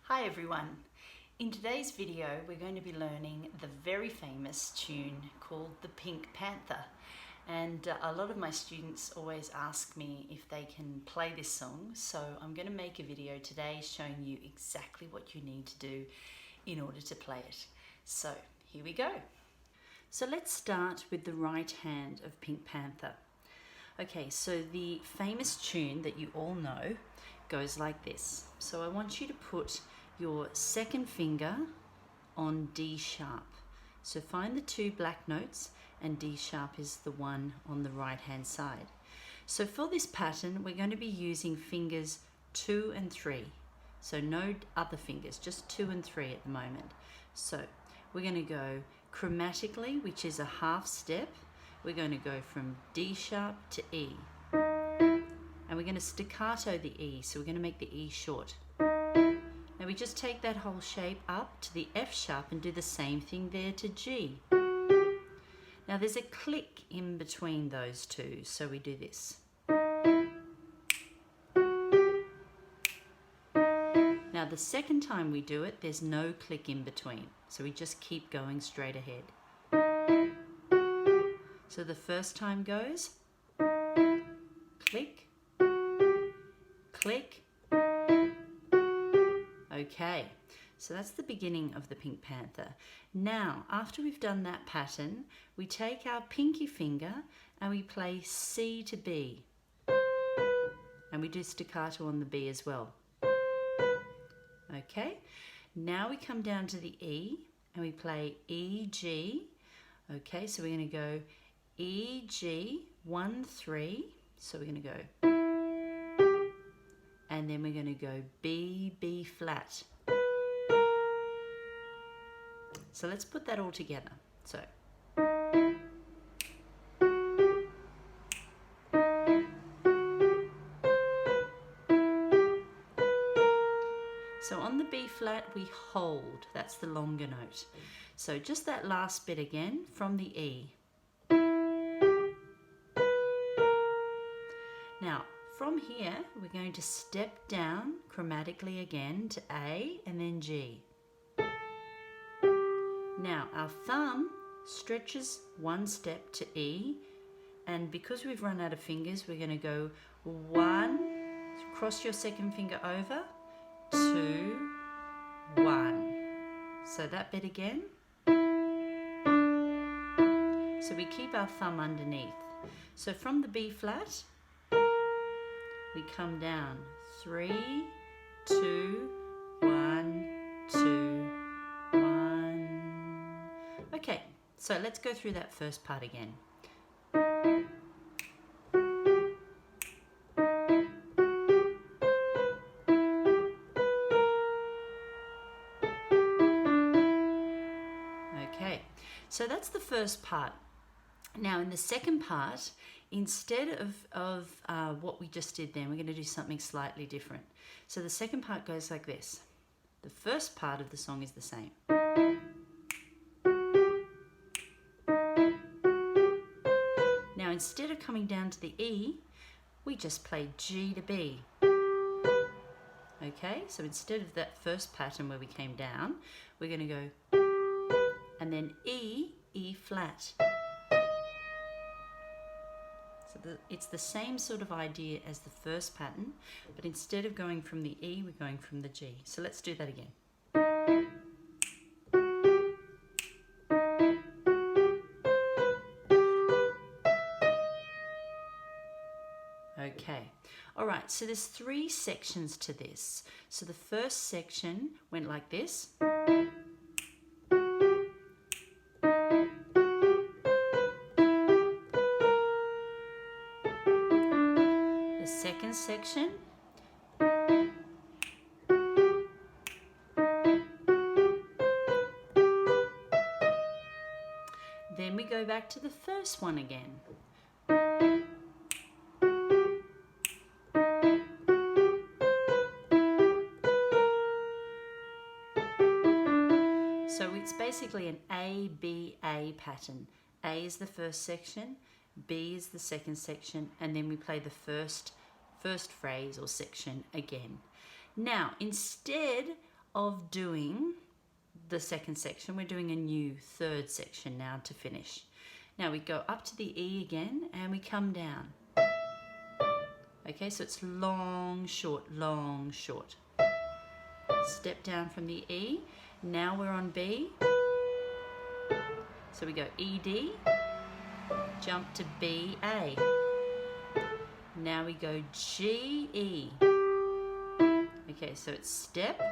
Hi everyone. In today's video we're going to be learning the very famous tune called the Pink Panther, and a lot of my students always ask me if they can play this song, so I'm going to make a video today showing you exactly what you need to do in order to play it. So here we go. So let's start with the right hand of Pink Panther. Okay, so the famous tune that you all know goes like this. So I want you to put your second finger on D sharp. So find the two black notes, and D sharp is the one on the right hand side. So for this pattern we're going to be using fingers 2 and 3. So no other fingers, just 2 and 3 at the moment. So we're going to go chromatically, which is a half step. We're going to go from D sharp to E. And we're going to staccato the E, so we're going to make the E short. Now we just take that whole shape up to the F sharp and do the same thing there to G. Now there's a click in between those two, so we do this. Now the second time we do it, there's no click in between, so we just keep going straight ahead. So the first time goes click, click. Okay, so that's the beginning of the Pink Panther. Now, after we've done that pattern, we take our pinky finger and we play C to B. And we do staccato on the B as well. Okay, now we come down to the E and we play E, G. Okay, so we're going to go E, G, 1, 3. So we're going to go. And then we're going to go B, B flat. So let's put that all together. So on the B flat we hold, that's the longer note. So just that last bit again from the E. Now from here we're going to step down chromatically again to A and then G. Now our thumb stretches one step to E, and because we've run out of fingers we're going to go 1, cross your second finger over, 2, 1. So that bit again. So we keep our thumb underneath. So from the B flat we come down 3, 2, 1, 2, 1. Okay, so let's go through that first part again. Okay, so that's the first part. Now in the second part, instead of what we just did then, we're going to do something slightly different. So the second part goes like this. The first part of the song is the same. Now instead of coming down to the E, we just play G to B. Okay, so instead of that first pattern where we came down, we're going to go and then E, E flat. It's the same sort of idea as the first pattern, but instead of going from the E, we're going from the G. So let's do that again. Okay, all right, so there's 3 sections to this. So the first section went like this. Second section, then we go back to the first one again. So it's basically an A-B-A pattern. A is the first section, B is the second section, and then we play the first phrase or section again. Now, instead of doing the second section, we're doing a new third section now to finish. Now we go up to the E again and we come down. Okay, so it's long, short, long, short. Step down from the E. Now we're on B. So we go E, D, jump to B, A. Now we go G, E. Okay, so it's step,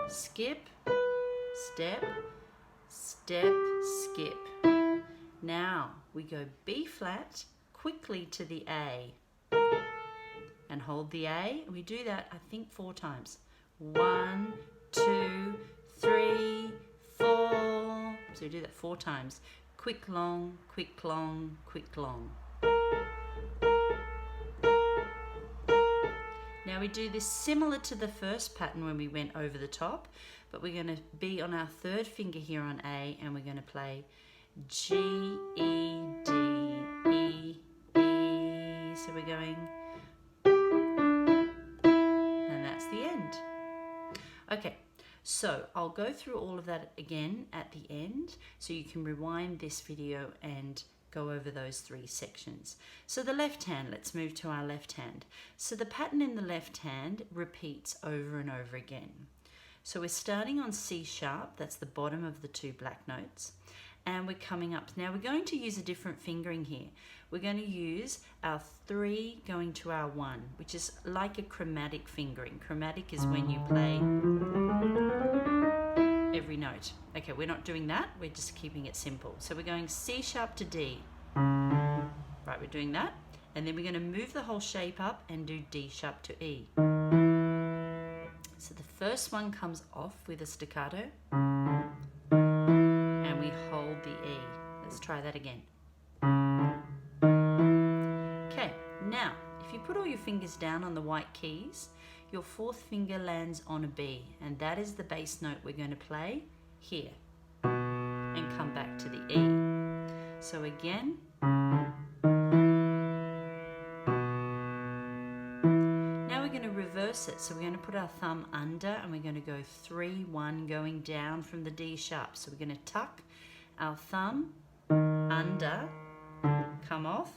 skip, step, step, skip. Now we go B flat quickly to the A and hold the A. We do that, I think, 4 times. 1, 2, 3, 4. So we do that 4 times. Quick, long, quick, long, quick, long. Now we do this similar to the first pattern when we went over the top, but we're going to be on our third finger here on A, and we're going to play G, E, D, E, E. So we're going, and that's the end. Okay, so I'll go through all of that again at the end, so you can rewind this video and go over those 3 sections. So the left hand, let's move to our left hand. So the pattern in the left hand repeats over and over again. So we're starting on C sharp, that's the bottom of the 2 black notes, and we're coming up. Now we're going to use a different fingering here. We're going to use our 3 going to our 1, which is like a chromatic fingering. Chromatic is when you play every note. Okay, we're not doing that, we're just keeping it simple. So we're going C sharp to D. Right, we're doing that. And then we're going to move the whole shape up and do D sharp to E. So the first one comes off with a staccato. And we hold the E. Let's try that again. Okay, now, if you put all your fingers down on the white keys, your 4th finger lands on a B, and that is the bass note we're going to play here and come back to the E. So again, now we're going to reverse it. So we're going to put our thumb under and we're going to go 3, 1 going down from the D sharp. So we're going to tuck our thumb under, come off.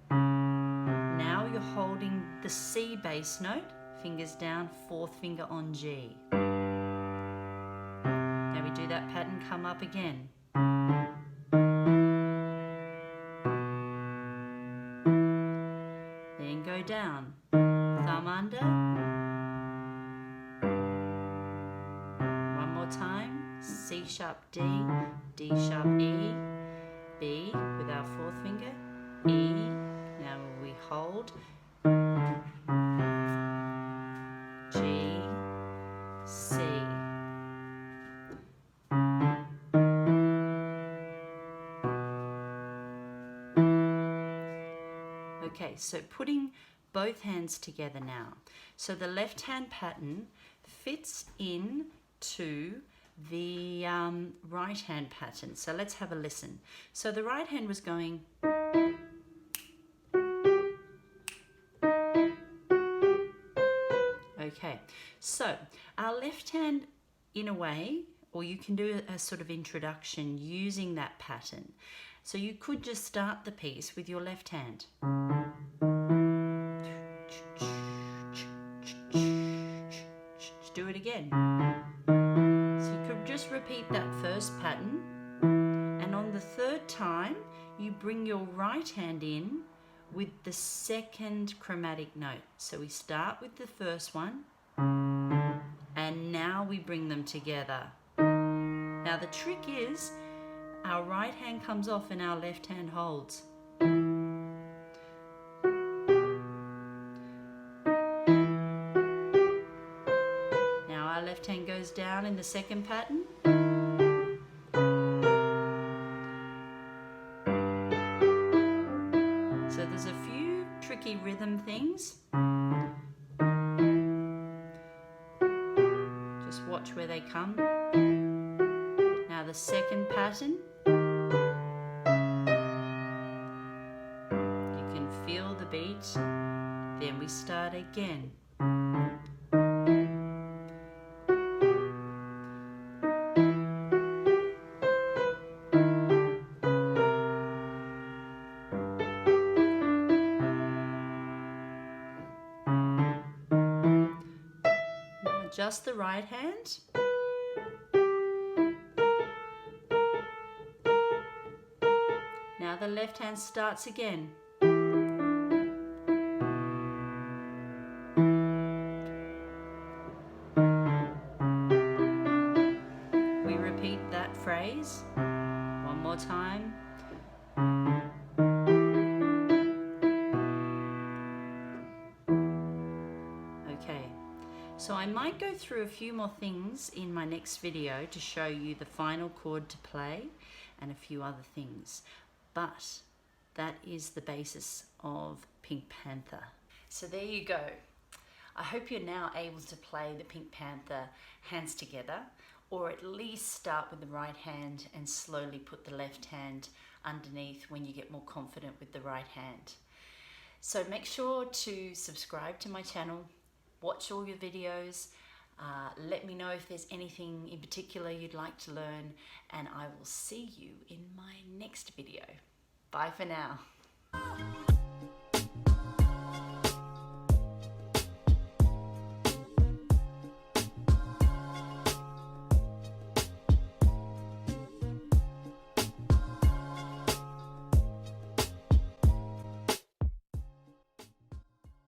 Now you're holding the C bass note, fingers down, 4th finger on G. Now we do that pattern, come up again. Then go down, thumb under. One more time, C sharp D, D sharp E, B with our 4th finger, E. Now we hold. G, C. Okay, so putting both hands together now. So the left hand pattern fits in to the right hand pattern. So let's have a listen. So the right hand was going. Okay, so our left hand, in a way, or you can do a sort of introduction using that pattern. So you could just start the piece with your left hand. Do it again. So you could just repeat that first pattern, and on the 3rd time, you bring your right hand in with the 2nd chromatic note. So we start with the first one, and now we bring them together. Now the trick is, our right hand comes off and our left hand holds. Now our left hand goes down in the 2nd pattern. So there's a few tricky rhythm things. Just watch where they come. Now the 2nd pattern. You can feel the beat. Then we start again. just the right hand. Now the left hand starts again. We repeat that phrase one more time. Okay, so I might go through a few more things in my next video to show you the final chord to play and a few other things, but that is the basis of Pink Panther. So there you go. I hope you're now able to play the Pink Panther hands together, or at least start with the right hand and slowly put the left hand underneath when you get more confident with the right hand. So make sure to subscribe to my channel, watch all your videos, let me know if there's anything in particular you'd like to learn, and I will see you in my next video. Bye for now.